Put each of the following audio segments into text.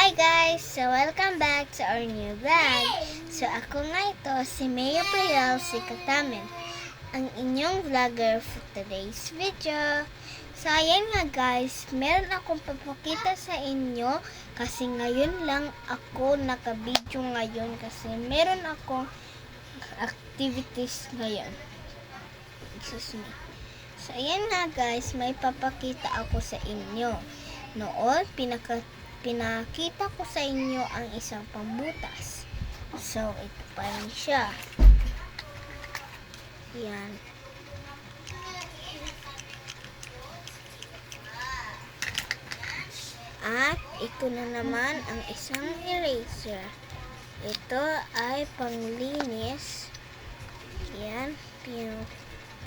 Hi guys! So welcome back to our new vlog. So ako nga ito, si Maya Priel, si Katamen, ang inyong vlogger for today's video. So ayan nga guys, meron akong papakita sa inyo kasi ngayon lang ako naka-video ngayon kasi meron akong activities ngayon. Excuse me. So ayan nga guys, may papakita ako sa inyo. Noon, pinakita ko sa inyo ang isang pambutas. So, ito pa rin siya. Yan. At ito na naman ang isang eraser. Ito ay panglinis. Yan.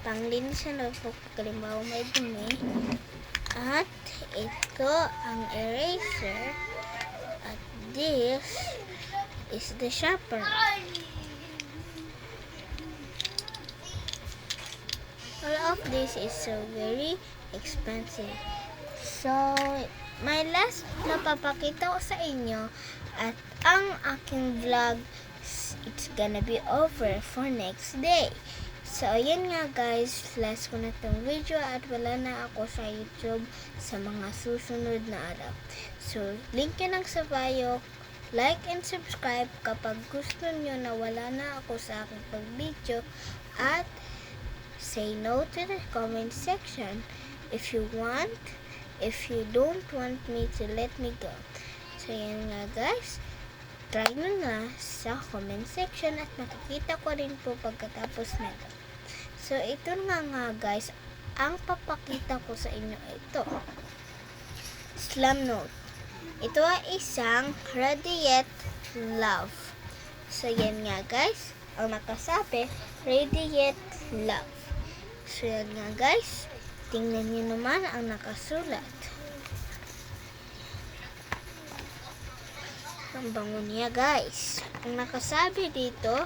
Panglinis sa notebook. Kalimbawa may dumi. At ito ang eraser. At this is the sharpener. All of this is so very expensive. So, my last na papakita ko sa inyo at ang aking vlog, it's gonna be over for next day. So, ayan nga guys, last ko na itong video at wala na ako sa YouTube sa mga susunod na araw. So, link yun lang sa bio, like and subscribe kapag gusto nyo na wala na ako sa aking pag-video at say no to the comment section if you want, if you don't want me to let me go. So, ayan nga guys, try nyo na sa comment section at makikita ko rin po pagkatapos nito. So, ito nga guys, ang papakita ko sa inyo ito. Slam note. Ito ay isang Radiate Love. So, yan nga guys, ang nakasabi, Radiate Love. So, yan nga guys, tingnan niyo naman ang nakasulat. Ang bango niya guys. Ang nakasabi dito,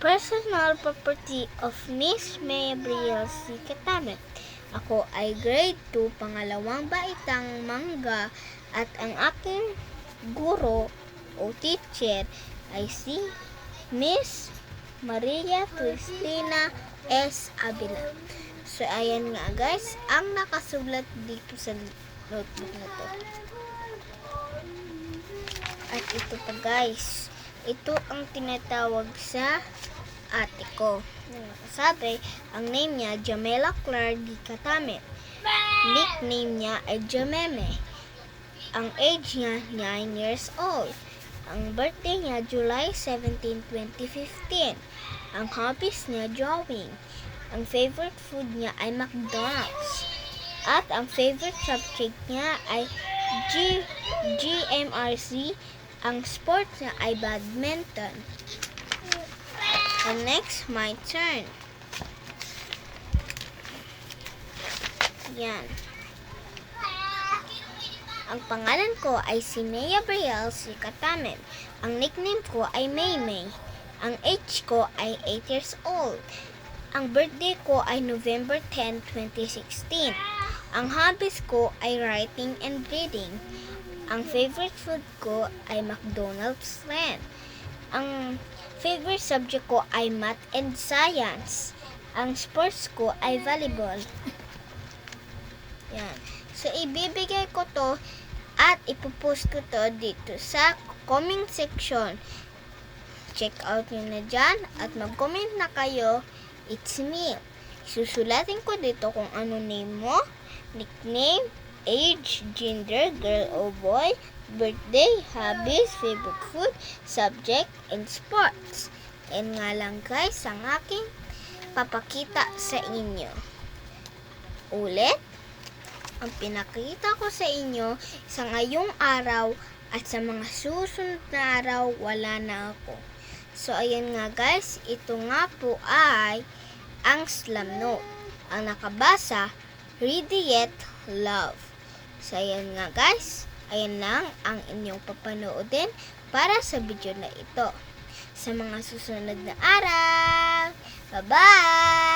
Personal property of Miss Maya Priel C. Katamen. Ako ay grade 2, pangalawang baitang mangga at ang aking guro o teacher ay si Miss Maria Cristina S. Avila. So, ayan nga guys, ang nakasulat dito sa notebook na to. At ito pa guys, ito ang tinatawag sa ate ko. Sabi, ang name niya, Jamela Clark D. Katamen. Nickname niya ay Jameme. Ang age niya, 9 years old. Ang birthday niya, July 17, 2015. Ang hobbies niya, drawing. Ang favorite food niya ay McDonald's. At ang favorite subject niya ay GMRC. Ang sport niya ay badminton. And next, my turn. Yan. Ang pangalan ko ay si Maya Priel C. Katamen. Ang nickname ko ay Maymay. Ang age ko ay 8 years old. Ang birthday ko ay November 10, 2016. Ang hobbies ko ay writing and reading. Ang favorite food ko ay McDonald's Land. Ang favorite subject ko ay math and science. Ang sports ko ay volleyball. Yan. So, ibibigay ko to at ipopost ko to dito sa comment section. Check out nyo na dyan at mag-comment na kayo. It's me. Susulatin ko dito kung ano name mo, nickname, age, gender, girl o boy, birthday, hobbies, favorite food, subject, and sports. And nga lang guys, ang aking papakita sa inyo. Ulit, ang pinakita ko sa inyo sa ngayong araw at sa mga susunod na araw, wala na ako. So, ayan nga guys, ito nga po ay ang slam note. Ang nakabasa, Radiate Love. So, ayan nga guys, ayan lang ang inyong papanoodin para sa video na ito. Sa mga susunod na araw, bye-bye!